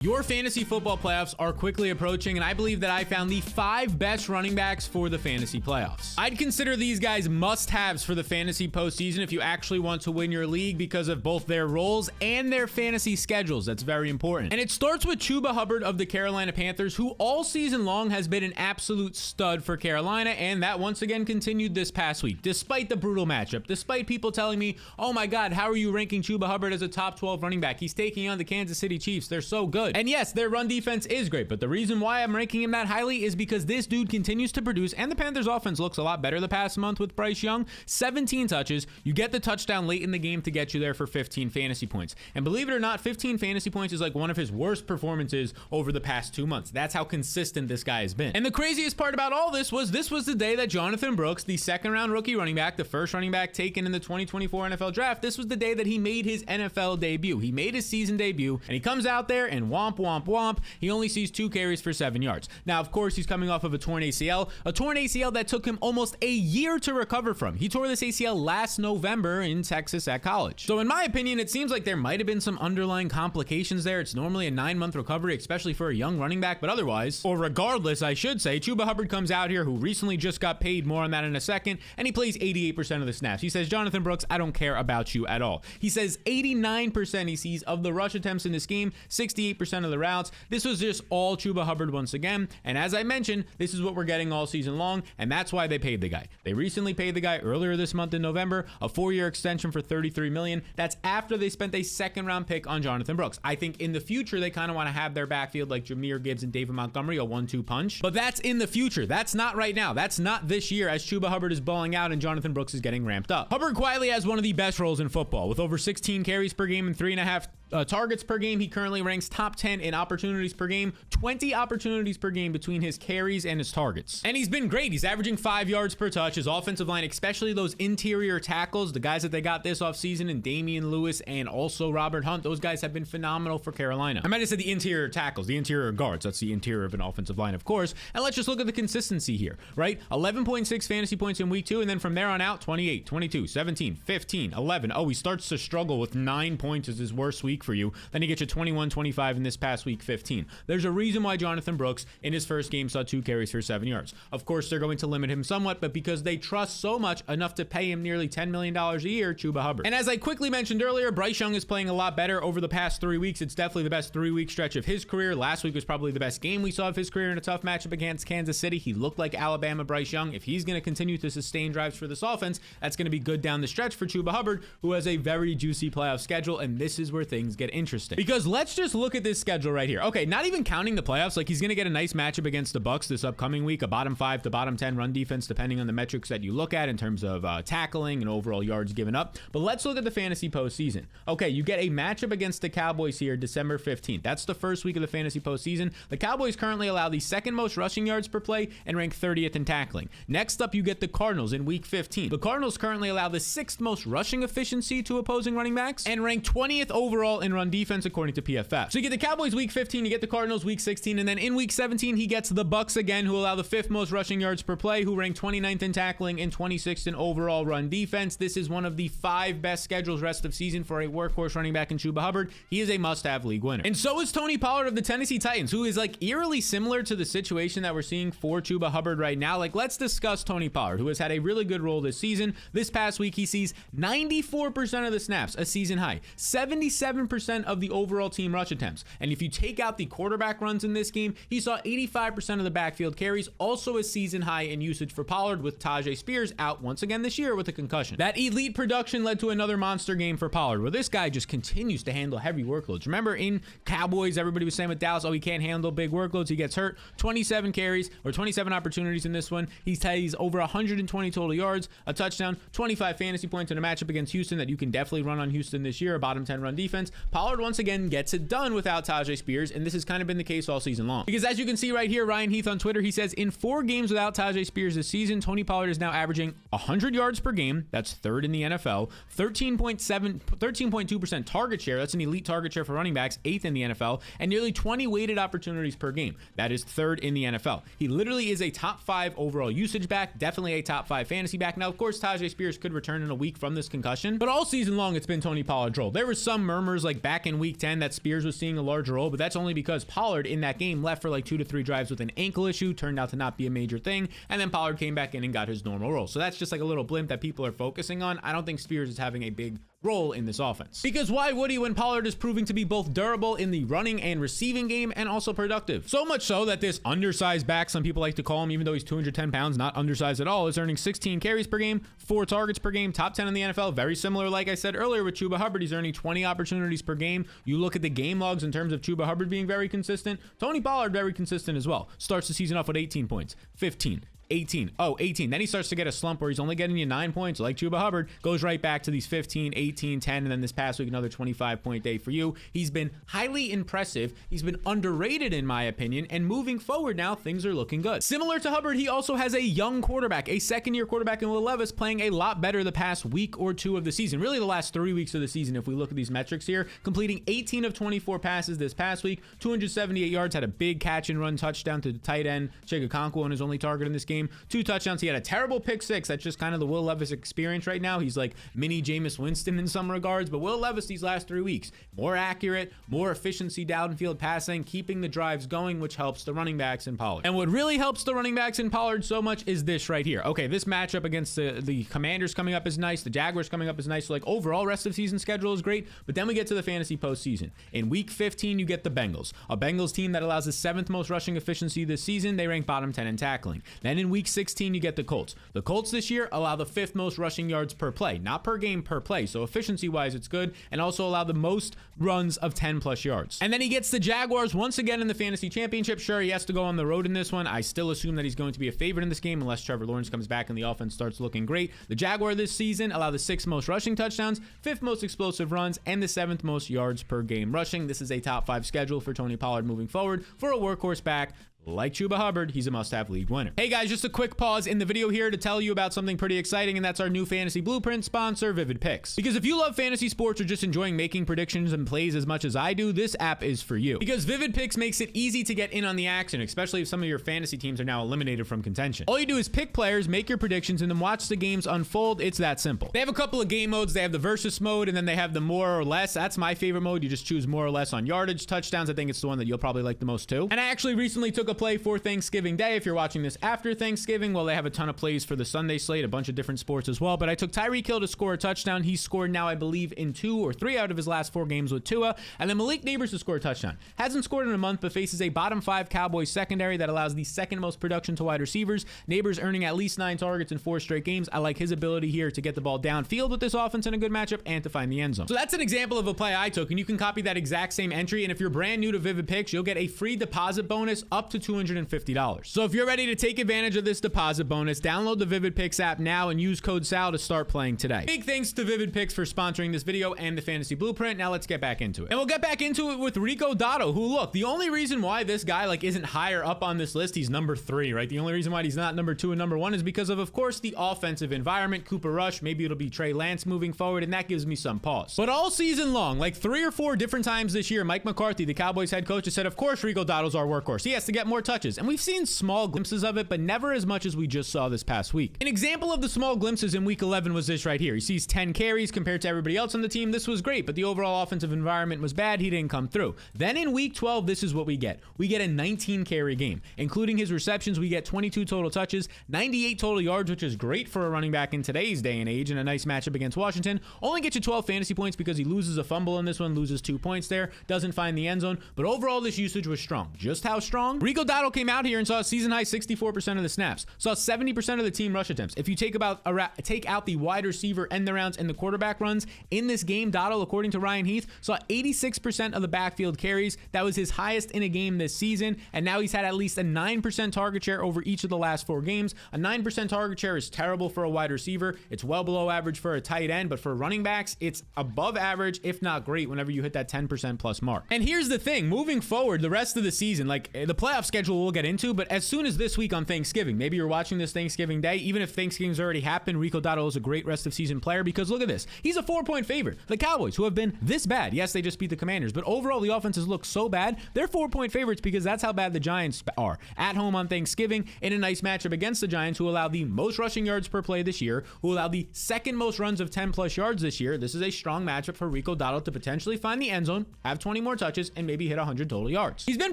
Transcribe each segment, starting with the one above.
Your fantasy football playoffs are quickly approaching, and I believe that I found the 5 best running backs for the fantasy playoffs. I'd consider these guys must-haves for the fantasy postseason if you actually want to win your league because of both their roles and their fantasy schedules. That's very important. And it starts with Chuba Hubbard of the Carolina Panthers, who all season long has been an absolute stud for Carolina, and that once again continued this past week, despite the brutal matchup, despite people telling me, oh my God, how are you ranking Chuba Hubbard as a top 12 running back? He's taking on the Kansas City Chiefs. They're so good. And yes, their run defense is great, but the reason why I'm ranking him that highly is because this dude continues to produce, and the Panthers offense looks a lot better the past month with Bryce Young. 17 touches. You get the touchdown late in the game to get you there for 15 fantasy points. And believe it or not, 15 fantasy points is like one of his worst performances over the past 2 months. That's how consistent this guy has been. And the craziest part about all this was the day that Jonathan Brooks, the second-round rookie running back, the first running back taken in the 2024 NFL Draft, this was the day that he made his NFL debut. He made his season debut, and he comes out there and womp, womp, womp. He only sees 2 carries for 7 yards. Now, of course, he's coming off of a torn ACL that took him almost a year to recover from. He tore this ACL last November in Texas at college. So in my opinion, it seems like there might have been some underlying complications there. It's normally a 9-month recovery, especially for a young running back, but otherwise, or regardless, I should say, Chuba Hubbard comes out here, who recently just got paid, more on that in a second, and he plays 88% of the snaps. He says, Jonathan Brooks, I don't care about you at all. He says 89% he sees of the rush attempts in this game, 68% of the routes. This was just all Chuba Hubbard once again, and as I mentioned, this is what we're getting all season long, and that's why they paid the guy. They recently paid the guy earlier this month in November, a 4-year extension for $33 million. That's after they spent a second-round pick on Jonathan Brooks. I think in the future, they kind of want to have their backfield like Jahmyr Gibbs and David Montgomery, a 1-2 punch, but that's in the future. That's not right now. That's not this year as Chuba Hubbard is balling out and Jonathan Brooks is getting ramped up. Hubbard quietly has one of the best roles in football with over 16 carries per game and 3.5 targets per game. He currently ranks top 10 in opportunities per game, 20 opportunities per game between his carries and his targets. And he's been great. He's averaging 5 yards per touch. His offensive line, especially those interior tackles, the guys that they got this offseason, and Damian Lewis and also Robert Hunt, those guys have been phenomenal for Carolina. I might have said the interior tackles, the interior guards. That's the interior of an offensive line, of course. And let's just look at the consistency here, right? 11.6 fantasy points in week 2, and then from there on out, 28, 22, 17, 15, 11. Oh, he starts to struggle with 9 points as his worst week for you. Then he gets you 21, 25 in this past week, 15. There's a reason why Jonathan Brooks in his first game saw 2 carries for 7 yards. Of course, they're going to limit him somewhat, but because they trust so much enough to pay him nearly $10 million a year, Chuba Hubbard. And as I quickly mentioned earlier, Bryce Young is playing a lot better over the past 3 weeks. It's definitely the best 3-week stretch of his career. Last week was probably the best game we saw of his career in a tough matchup against Kansas City. He looked like Alabama Bryce Young. If he's going to continue to sustain drives for this offense, that's going to be good down the stretch for Chuba Hubbard, who has a very juicy playoff schedule, and this is where things get interesting. Because let's just look at this schedule right here. Okay, not even counting the playoffs, like he's going to get a nice matchup against the Bucs this upcoming week, a bottom 5 to bottom 10 run defense, depending on the metrics that you look at in terms of tackling and overall yards given up. But let's look at the fantasy postseason. Okay, you get a matchup against the Cowboys here December 15th. That's the first week of the fantasy postseason. The Cowboys currently allow the second most rushing yards per play and rank 30th in tackling. Next up, you get the Cardinals in week 15. The Cardinals currently allow the 6th most rushing efficiency to opposing running backs and rank 20th overall in run defense according to PFF. So you get the Cowboys week 15, you get the Cardinals week 16, and then in week 17, he gets the Bucs again, who allow the 5th most rushing yards per play, who rank 29th in tackling and 26th in overall run defense. This is one of the 5 best schedules rest of season for a workhorse running back in Chuba Hubbard. He is a must-have league winner. And so is Tony Pollard of the Tennessee Titans, who is like eerily similar to the situation that we're seeing for Chuba Hubbard right now. Like, let's discuss Tony Pollard, who has had a really good role this season. This past week, he sees 94% of the snaps, a season high, 77% of the overall team rush attempts. And if you take out the quarterback runs in this game, he saw 85% of the backfield carries, also a season high in usage for Pollard, with Tajay Spears out once again this year with a concussion. That elite production led to another monster game for Pollard, where this guy just continues to handle heavy workloads. Remember in Cowboys, everybody was saying with Dallas, oh, he can't handle big workloads, he gets hurt. 27 carries, or 27 opportunities in this one. He's over 120 total yards, a touchdown, 25 fantasy points in a matchup against Houston that you can definitely run on Houston this year, a bottom 10 run defense. Pollard once again gets it done without Tajay Spears, and this has kind of been the case all season long. Because as you can see right here, Ryan Heath on Twitter, he says, in 4 games without Tajay Spears this season, Tony Pollard is now averaging 100 yards per game. That's 3rd in the NFL. 13.2% target share. That's an elite target share for running backs, 8th in the NFL, and nearly 20 weighted opportunities per game. That is 3rd in the NFL. He literally is a top 5 overall usage back, definitely a top 5 fantasy back. Now, of course, Tajay Spears could return in a week from this concussion, but all season long, it's been Tony Pollard's role. There were some murmurs remembers like back in week 10 that Spears was seeing a larger role, but that's only because Pollard in that game left for like 2 to 3 drives with an ankle issue, turned out to not be a major thing, and then Pollard came back in and got his normal role. So that's just like a little blimp that people are focusing on. I don't think Spears is having a big role in this offense. Because why would he when Pollard is proving to be both durable in the running and receiving game and also productive? So much so that this undersized back, some people like to call him, even though he's 210 pounds, not undersized at all, is earning 16 carries per game, 4 targets per game, top 10 in the NFL. Very similar, like I said earlier, with Chuba Hubbard. He's earning 20 opportunities per game. You look at the game logs in terms of Chuba Hubbard being very consistent. Tony Pollard, very consistent as well. Starts the season off with 18 points, 15, 18. Oh, 18. Then he starts to get a slump where he's only getting you 9 points like Chuba Hubbard, goes right back to these 15, 18, 10, and then this past week, another 25-point day for you. He's been highly impressive. He's been underrated in my opinion, and moving forward now, things are looking good. Similar to Hubbard, he also has a young quarterback, a second-year quarterback in Will Levis, playing a lot better the past week or two of the season. Really the last 3 weeks of the season, if we look at these metrics here, completing 18 of 24 passes this past week, 278 yards, had a big catch and run touchdown to the tight end, Chigakonkwo, on his only target in this game. 2 touchdowns. He had a terrible pick 6. That's just kind of the Will Levis experience right now. He's like mini Jameis Winston in some regards, but Will Levis these last 3 weeks, more accurate, more efficiency downfield passing, keeping the drives going, which helps the running backs in Pollard. And what really helps the running backs in Pollard so much is this right here. Okay, this matchup against the Commanders coming up is nice. The Jaguars coming up is nice. So like overall rest of season schedule is great, but then we get to the fantasy postseason. In week 15, you get the Bengals, a Bengals team that allows the 7th most rushing efficiency this season. They rank bottom 10 in tackling. Then in week 16, you get the Colts. The Colts this year allow the 5th most rushing yards per play, not per game, per play. So efficiency wise, it's good, and also allow the most runs of 10 plus yards. And then he gets the Jaguars once again in the fantasy championship. Sure, he has to go on the road in this one. I still assume that he's going to be a favorite in this game unless Trevor Lawrence comes back and the offense starts looking great. The Jaguar this season allow the 6th most rushing touchdowns, 5th most explosive runs, and the 7th most yards per game rushing. This is a top 5 schedule for Tony Pollard moving forward. For a workhorse back like Chuba Hubbard, he's a must-have league winner. Hey guys, just a quick pause in the video here to tell you about something pretty exciting, and that's our new fantasy blueprint sponsor, Vivid Picks. Because if you love fantasy sports or just enjoying making predictions and plays as much as I do, this app is for you. Because Vivid Picks makes it easy to get in on the action, especially if some of your fantasy teams are now eliminated from contention. All you do is pick players, make your predictions, and then watch the games unfold. It's that simple. They have a couple of game modes. They have the versus mode, and then they have the more or less. That's my favorite mode. You just choose more or less on yardage. Touchdowns, I think it's the one that you'll probably like the most too. And I actually recently took a play for Thanksgiving Day. If you're watching this after Thanksgiving, well, they have a ton of plays for the Sunday slate, a bunch of different sports as well, but I took Tyreek Hill to score a touchdown. He scored now, I believe, in 2 or 3 out of his last 4 games with Tua, and then Malik Neighbors to score a touchdown. Hasn't scored in a month, but faces a bottom 5 Cowboys secondary that allows the 2nd most production to wide receivers. Neighbors earning at least 9 targets in 4 straight games. I like his ability here to get the ball downfield with this offense in a good matchup and to find the end zone. So that's an example of a play I took, and you can copy that exact same entry, and if you're brand new to Vivid Picks, you'll get a free deposit bonus up to $250. So if you're ready to take advantage of this deposit bonus, download the Vivid Picks app now and use code SAL to start playing today. Big thanks to Vivid Picks for sponsoring this video and the fantasy blueprint. Now let's get back into it. And we'll get back into it with Rico Dowdle, who, look, the only reason why this guy isn't higher up on this list, he's number 3, right? The only reason why he's not number 2 and number 1 is because of course, the offensive environment. Cooper Rush, maybe it'll be Trey Lance moving forward, and that gives me some pause. But all season long, 3 or 4 different times this year, Mike McCarthy, the Cowboys head coach, has said, of course, Rico Dowdle's our workhorse. He has to get more touches. And we've seen small glimpses of it, but never as much as we just saw this past week. An example of the small glimpses in week 11 was this right here. He sees 10 carries compared to everybody else on the team. This was great, but the overall offensive environment was bad. He didn't come through. Then in week 12, this is what we get. We get a 19 carry game. Including his receptions, we get 22 total touches, 98 total yards, which is great for a running back in today's day and age, and a nice matchup against Washington. Only gets you 12 fantasy points because he loses a fumble in this one, loses 2 points there, doesn't find the end zone, but overall this usage was strong. Just how strong? Rico Dowdle came out here and saw a season high 64% of the snaps, saw 70% of the team rush attempts. If you take out the wide receiver end arounds and the quarterback runs in this game, Dowdle, according to Ryan Heath, saw 86% of the backfield carries. That was his highest in a game this season, and now he's had at least a 9% target share over each of the last 4 games. A 9% target share is terrible for a wide receiver. It's well below average for a tight end, but for running backs, it's above average, if not great, whenever you hit that 10% plus mark. And here's the thing, moving forward, the rest of the season, the playoffs schedule we'll get into, but as soon as this week on Thanksgiving, maybe you're watching this Thanksgiving Day, even if Thanksgiving's already happened, Rico Dowdle is a great rest of season player because look at this. He's a 4-point favorite. The Cowboys, who have been this bad, yes, they just beat the Commanders, but overall the offenses look so bad, they're 4-point favorites because that's how bad the Giants are. At home on Thanksgiving in a nice matchup against the Giants, who allow the most rushing yards per play this year, who allow the second most runs of 10 plus yards this year. This is a strong matchup for Rico Dowdle to potentially find the end zone, have 20 more touches, and maybe hit 100 total yards. He's been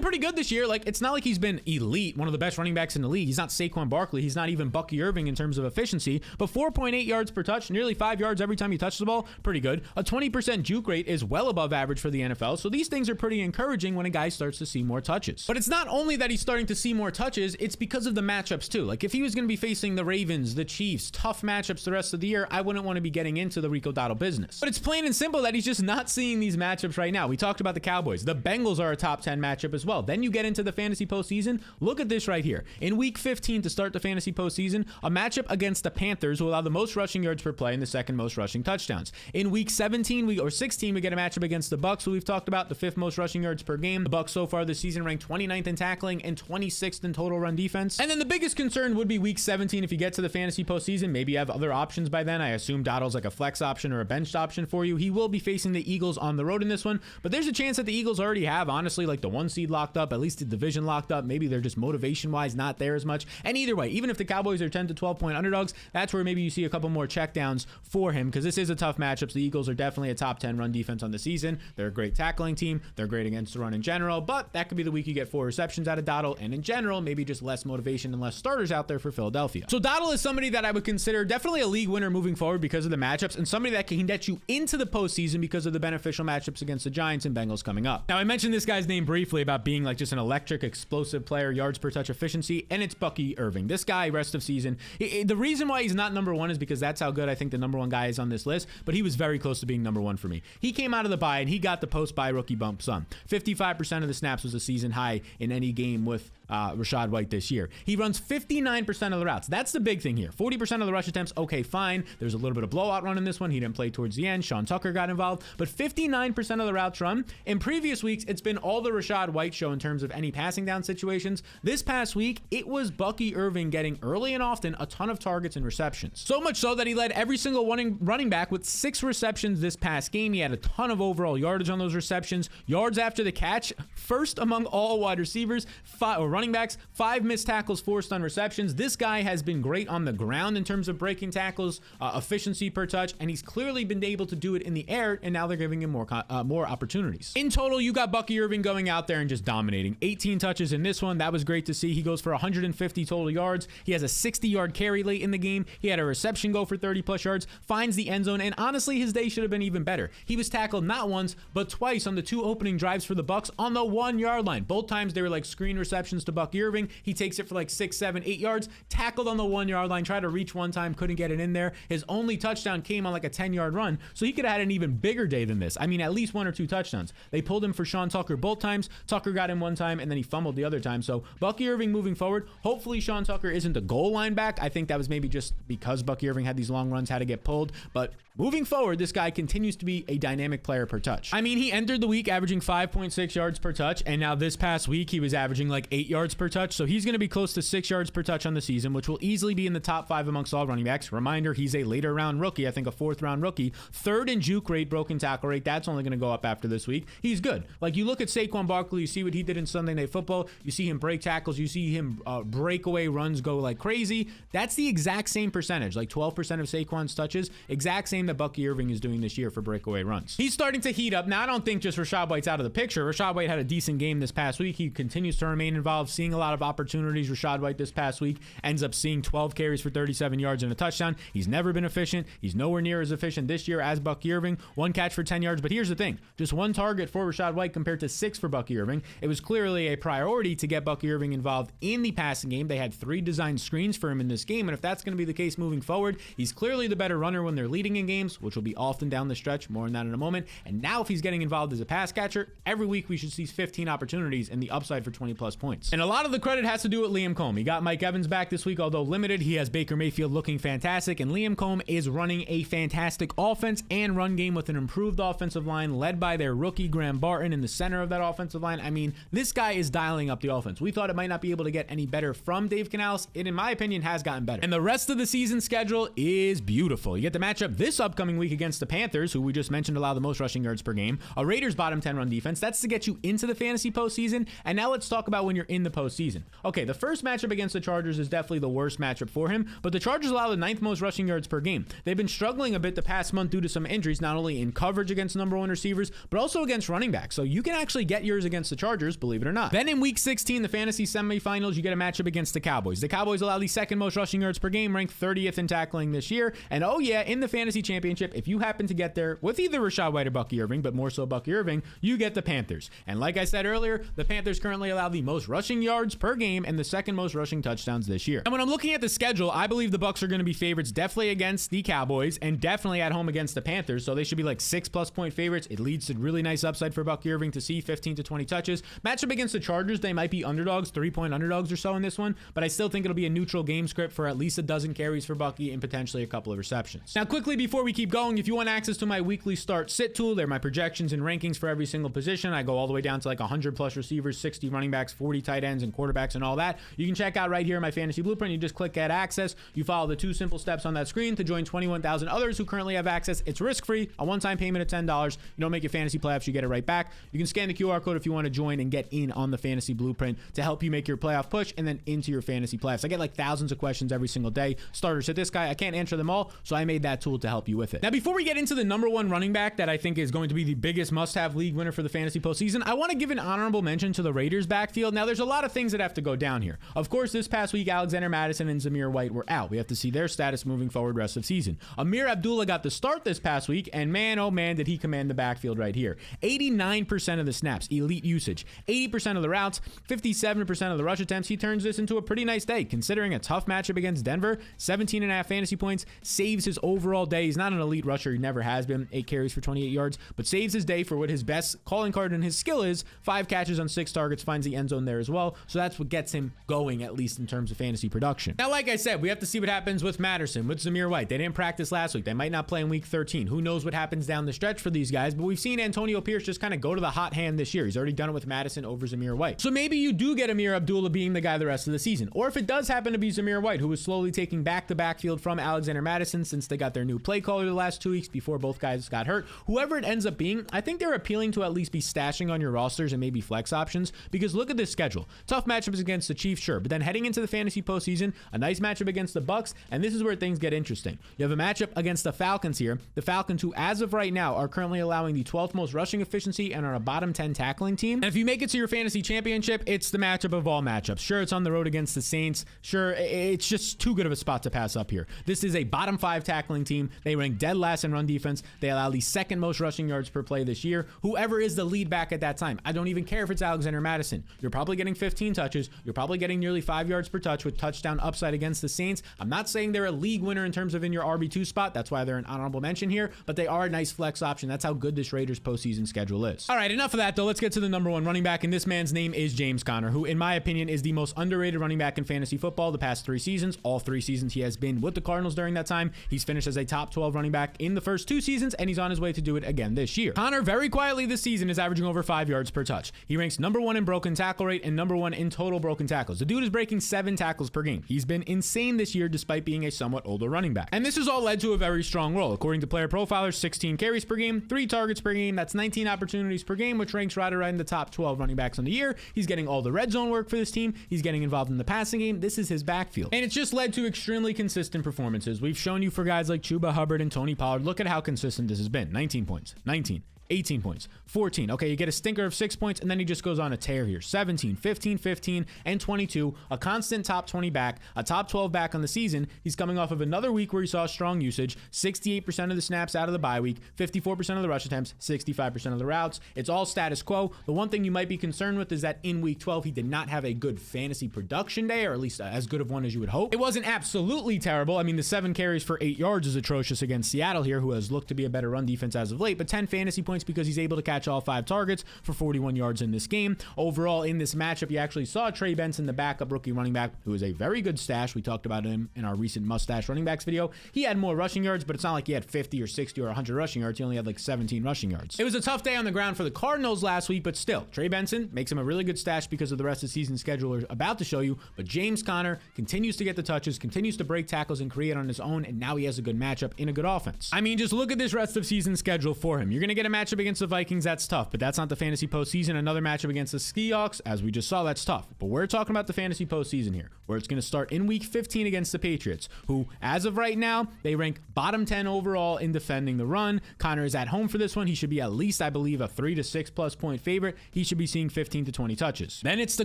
pretty good this year. Like, it's not like he's been elite, one of the best running backs in the league. He's not Saquon Barkley. He's not even Bucky Irving in terms of efficiency, but 4.8 yards per touch, nearly 5 yards every time he touches the ball. Pretty good. A 20% juke rate is well above average for the NFL. So these things are pretty encouraging when a guy starts to see more touches. But it's not only that he's starting to see more touches, it's because of the matchups too. Like, if he was going to be facing the Ravens, the Chiefs, tough matchups the rest of the year, I wouldn't want to be getting into the Rico Dowdle business. But it's plain and simple that he's just not seeing these matchups right now. We talked about the Cowboys. The Bengals are a top 10 matchup as well. Then you get into the fantasy postseason. Look at this right here. In week 15 to start the fantasy postseason, a matchup against the Panthers who allow the most rushing yards per play and the second most rushing touchdowns. In week 17 or 16, we get a matchup against the Bucks, who we've talked about, the 5th most rushing yards per game. The Bucks so far this season ranked 29th in tackling and 26th in total run defense. And then the biggest concern would be week 17. If you get to the fantasy postseason, maybe you have other options by then. I assume Dowdle's like a flex option or a benched option for you. He will be facing the Eagles on the road in this one, but there's a chance that the Eagles already have, honestly, like the 1 seed locked up, at least the division locked up. Maybe they're just motivation-wise not there as much. And either way, even if the Cowboys are 10 to 12 point underdogs, that's where maybe you see a couple more checkdowns for him, because this is a tough matchup. The Eagles are definitely a top 10 run defense on the season. They're a great tackling team. They're great against the run in general, but that could be the week you get 4 receptions out of Dowdle, and in general, maybe just less motivation and less starters out there for Philadelphia. So Dowdle is somebody that I would consider definitely a league winner moving forward because of the matchups, and somebody that can get you into the postseason because of the beneficial matchups against the Giants and Bengals coming up. Now, I mentioned this guy's name briefly about being like just an electric, explosive player, yards per touch efficiency, and it's Bucky Irving. This guy, rest of season, the reason why he's not number one is because that's how good I think the number one guy is on this list, but he was very close to being number one for me. He came out of the bye and he got the post-bye rookie bump some. 55% of the snaps was a season high in any game with Rachaad White this year. He runs 59% of the routes. That's the big thing here. 40% of the rush attempts, okay, fine. There's a little bit of blowout run in this one. He didn't play towards the end. Sean Tucker got involved, but 59% of the routes run. In previous weeks, it's been all the Rachaad White show in terms of any passing down situations. This past week, it was Bucky Irving getting early and often a ton of targets and receptions. So much so that he led every single running back with 6 receptions this past game. He had a ton of overall yardage on those receptions. Yards after the catch, first among all wide receivers, running backs, 5 missed tackles forced on receptions. This guy has been great on the ground in terms of breaking tackles, efficiency per touch, and he's clearly been able to do it in the air, and now they're giving him more opportunities. In total, you got Bucky Irving going out there and just dominating. 18 touches in this one. That was great to see. He goes for 150 total yards. He has a 60-yard carry late in the game. He had a reception go for 30-plus yards, finds the end zone, and honestly, his day should have been even better. He was tackled not once, but twice on the 2 opening drives for the Bucks on the 1-yard line. Both times they were like screen receptions to Bucky Irving. He takes it for like 6, 7, 8 yards, tackled on the 1-yard line, tried to reach one time, couldn't get it in there. His only touchdown came on like a 10-yard run, so he could have had an even bigger day than this. I mean, at least 1 or 2 touchdowns. They pulled him for Sean Tucker both times. Tucker got him one time, and then he fumbled the other time. So Bucky Irving moving forward. Hopefully Sean Tucker isn't the goal line back. I think that was maybe just because Bucky Irving had these long runs, had to get pulled. But moving forward, this guy continues to be a dynamic player per touch. I mean, he entered the week averaging 5.6 yards per touch, and now this past week he was averaging like 8 yards per touch. So he's going to be close to 6 yards per touch on the season, which will easily be in the top 5 amongst all running backs. Reminder, he's a later round rookie, I think a 4th round rookie. 3rd in juke rate, broken tackle rate. That's only going to go up after this week. He's good. Like, you look at Saquon Barkley, you see what he did in Sunday Night Football. You see him break tackles. You see him breakaway runs go like crazy. That's the exact same percentage, like 12% of Saquon's touches, exact same that Bucky Irving is doing this year for breakaway runs. He's starting to heat up. Now, I don't think just Rachaad White's out of the picture. Rachaad White had a decent game this past week. He continues to remain involved, seeing a lot of opportunities. Rachaad White this past week ends up seeing 12 carries for 37 yards and a touchdown. He's never been efficient. He's nowhere near as efficient this year as Bucky Irving. 1 catch for 10 yards. But here's the thing. Just 1 target for Rachaad White compared to 6 for Bucky Irving. It was clearly a priority to get Bucky Irving involved in the passing game. They had 3 designed screens for him in this game. And if that's going to be the case moving forward, he's clearly the better runner when they're leading in games, which will be often down the stretch. More on that in a moment. And now if he's getting involved as a pass catcher, every week we should see 15 opportunities and the upside for 20 plus points. And a lot of the credit has to do with Liam Combs. He got Mike Evans back this week, although limited. He has Baker Mayfield looking fantastic, and Liam Combs is running a fantastic offense and run game with an improved offensive line led by their rookie Graham Barton in the center of that offensive line. I mean, this guy is dialing up the offense. We thought it might not be able to get any better from Dave Canales. It, in my opinion, has gotten better. And the rest of the season schedule is beautiful. You get the matchup this upcoming week against the Panthers, who we just mentioned allow the most rushing yards per game, a Raiders bottom 10 run defense. That's to get you into the fantasy postseason. And now let's talk about when you're in the postseason. Okay, the first matchup against the Chargers is definitely the worst matchup for him, but the Chargers allow the 9th most rushing yards per game. They've been struggling a bit the past month due to some injuries, not only in coverage against number 1 receivers, but also against running backs. So you can actually get yours against the Chargers, believe it or not. Then in week 16, the fantasy semifinals, you get a matchup against the Cowboys. The Cowboys allow the 2nd most rushing yards per game, ranked 30th in tackling this year. And oh yeah, in the fantasy championship, if you happen to get there with either Rachaad White or Bucky Irving, but more so Bucky Irving, you get the Panthers. And like I said earlier, the Panthers currently allow the most rushing yards per game and the 2nd most rushing touchdowns this year. And when I'm looking at the schedule, I believe the Bucs are going to be favorites definitely against the Cowboys and definitely at home against the Panthers. So they should be like 6+ point favorites. It leads to really nice upside for Bucky Irving to see 15 to 20 touches. Matchup against the Chargers, they might be underdogs, 3-point underdogs or so in this one, but I still think it'll be a neutral game script for at least a dozen carries for Bucky and potentially a couple of receptions. Now, quickly before we keep going, if you want access to my weekly start sit tool, they're my projections and rankings for every single position. I go all the way down to like 100+ receivers, 60 running backs, 40 tight ends and quarterbacks and all that. You can check out right here in my fantasy blueprint. You just click get access. You follow the 2 simple steps on that screen to join 21,000 others who currently have access. It's risk-free, a one-time payment of $10. You don't make your fantasy playoffs, you get it right back. You can scan the QR code if you want to join and get in on the fantasy blueprint to help you make your playoff push and then into your fantasy playoffs. I get like thousands of questions every single day. Starters hit this guy. I can't answer them all, so I made that tool to help you with it. Now, before we get into the number 1 running back that I think is going to be the biggest must-have league winner for the fantasy postseason, I want to give an honorable mention to the Raiders backfield. Now, there's a lot of things that have to go down here. Of course, this past week, Alexander Mattison and Zamir White were out. We have to see their status moving forward rest of season. Amir Abdullah got the start this past week, and man, oh man, did he command the backfield right here. 89% of the snaps, elite usage, 80% of the routes, 57% of the rush attempts. He turns this into a pretty nice day, considering a tough matchup against Denver. 17.5 fantasy points, saves his overall day. He's not an elite rusher. He never has been. 8 carries for 28 yards, but saves his day for what his best calling card and his skill is. 5 catches on 6 targets, finds the end zone there as well. So that's what gets him going, at least in terms of fantasy production. Now, like I said, we have to see what happens with Matterson, with Zamir White. They didn't practice last week. They might not play in week 13. Who knows what happens down the stretch for these guys, but we've seen Antonio Pierce just kind of go to the hot hand this year. He's already done it with Mattison over Zamir White. So maybe you do get Amir Abdullah being the guy the rest of the season. Or if it does happen to be Zamir White, who is slowly taking back the backfield from Alexander Mattison since they got their new play caller the last 2 weeks before both guys got hurt. Whoever it ends up being, I think they're appealing to at least be stashing on your rosters and maybe flex options, because look at this schedule. Tough matchups against the Chiefs, sure, but then heading into the fantasy postseason, a nice matchup against the Bucs, and this is where things get interesting. You have a matchup against the Falcons here. The Falcons, who as of right now are currently allowing the 12th most rushing efficiency and are a bottom 10 tackling team. And if you make it to your fantasy championship, it's the matchup of all matchups. Sure, it's on the road against the Saints. Sure, it's just too good of a spot to pass up here. This is a bottom 5 tackling team. They rank dead last in run defense. They allow the 2nd most rushing yards per play this year. Whoever is the lead back at that time, I don't even care if it's Alexander Mattison. You're probably getting 15 touches. You're probably getting nearly 5 yards per touch with touchdown upside against the Saints. I'm not saying they're a league winner in terms of in your RB2 spot. That's why they're an honorable mention here, but they are a nice flex option. That's how good this Raiders postseason schedule is. All right, enough of that though. Let's get to the number 1 running back, and this man's name is James Conner, who in my opinion is the most underrated running back in fantasy football the past 3 seasons. All 3 seasons he has been with the Cardinals during that time. He's finished as a top 12 running back in the first 2 seasons, and he's on his way to do it again this year. Conner very quietly this season is averaging over 5 yards per touch. He ranks number 1 in broken tackle rate and number 1 in total broken tackles. The dude is breaking 7 tackles per game. He's been insane this year despite being a somewhat older running back. And this has all led to a very strong role. According to Player Profiler, 16 carries per game, 3 targets per game. That's 19 opportunities per game, which ranks right around the top 12 running backs on the year. He's getting all the red zone work for this team. He's getting involved in the passing game. This is his backfield. And it's just led to extremely consistent performances. We've shown you for guys like Chuba Hubbard and Tony Pollard. Look at how consistent this has been. 19 points, 19. 18 points, 14. Okay, you get a stinker of 6 points, and then he just goes on a tear here. 17, 15, 15, and 22. A constant top 20 back, a top 12 back on the season. He's coming off of another week where he saw strong usage, 68% of the snaps out of the bye week, 54% of the rush attempts, 65% of the routes. It's all status quo. The one thing you might be concerned with is that in week 12, he did not have a good fantasy production day, or at least as good of one as you would hope. It wasn't absolutely terrible. I mean, the 7 carries for 8 yards is atrocious against Seattle here, who has looked to be a better run defense as of late, but 10 fantasy points points because he's able to catch all 5 targets for 41 yards in this game. Overall, in this matchup, you actually saw Trey Benson, the backup rookie running back, who is a very good stash. We talked about him in our recent mustache running backs video. He had more rushing yards, but it's not like he had 50 or 60 or 100 rushing yards. He only had like 17 rushing yards. It was a tough day on the ground for the Cardinals last week, but still, Trey Benson makes him a really good stash because of the rest of the season schedule we're about to show you. But James Conner continues to get the touches, continues to break tackles and create on his own, and now he has a good matchup in a good offense. I mean, just look at this rest of season schedule for him. You're going to get a matchup against the Vikings. That's tough, but that's not the fantasy postseason. Another matchup against the Seahawks, as we just saw, that's tough. But we're talking about the fantasy postseason here, where it's going to start in week 15 against the Patriots, who, as of right now, they rank bottom 10 overall in defending the run. Conner is at home for this one. He should be at least, I believe, a 3 to 6 plus point favorite. He should be seeing 15 to 20 touches. Then it's the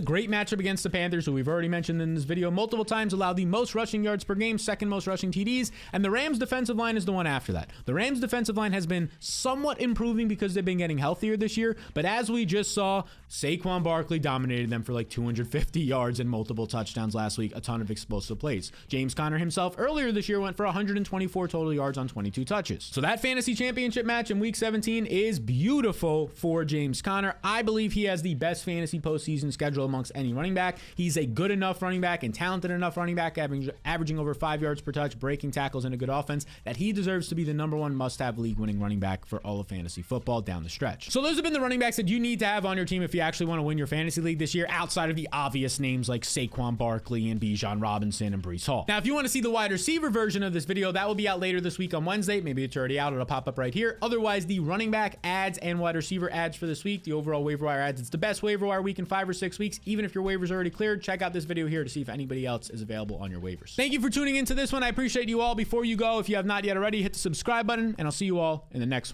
great matchup against the Panthers, who we've already mentioned in this video multiple times, allow the most rushing yards per game, second most rushing TDs, and the Rams defensive line is the one after that. The Rams defensive line has been somewhat improving because they've been getting healthier this year, but as we just saw, Saquon Barkley dominated them for like 250 yards and multiple touchdowns last week, a ton of explosive plays. James Conner himself earlier this year went for 124 total yards on 22 touches. So that fantasy championship match in week 17 is beautiful for James Conner. I believe he has the best fantasy postseason schedule amongst any running back. He's a good enough running back and talented enough running back, averaging over 5 yards per touch, breaking tackles, and a good offense, that he deserves to be the #1 must-have league-winning running back for all of fantasy football down the stretch. So those have been the running backs that you need to have on your team if you actually want to win your fantasy league this year, outside of the obvious names like Saquon Barkley and Bijan Robinson and Breece Hall. Now, if you want to see the wide receiver version of this video, that will be out later this week on Wednesday. Maybe it's already out. It'll pop up right here. Otherwise, the running back ads and wide receiver ads for this week, the overall waiver wire ads, it's the best waiver wire week in 5 or 6 weeks. Even if your waiver's already cleared, check out this video here to see if anybody else is available on your waivers. Thank you for tuning into this one. I appreciate you all. Before you go, if you have not yet already, hit the subscribe button, and I'll see you all in the next one.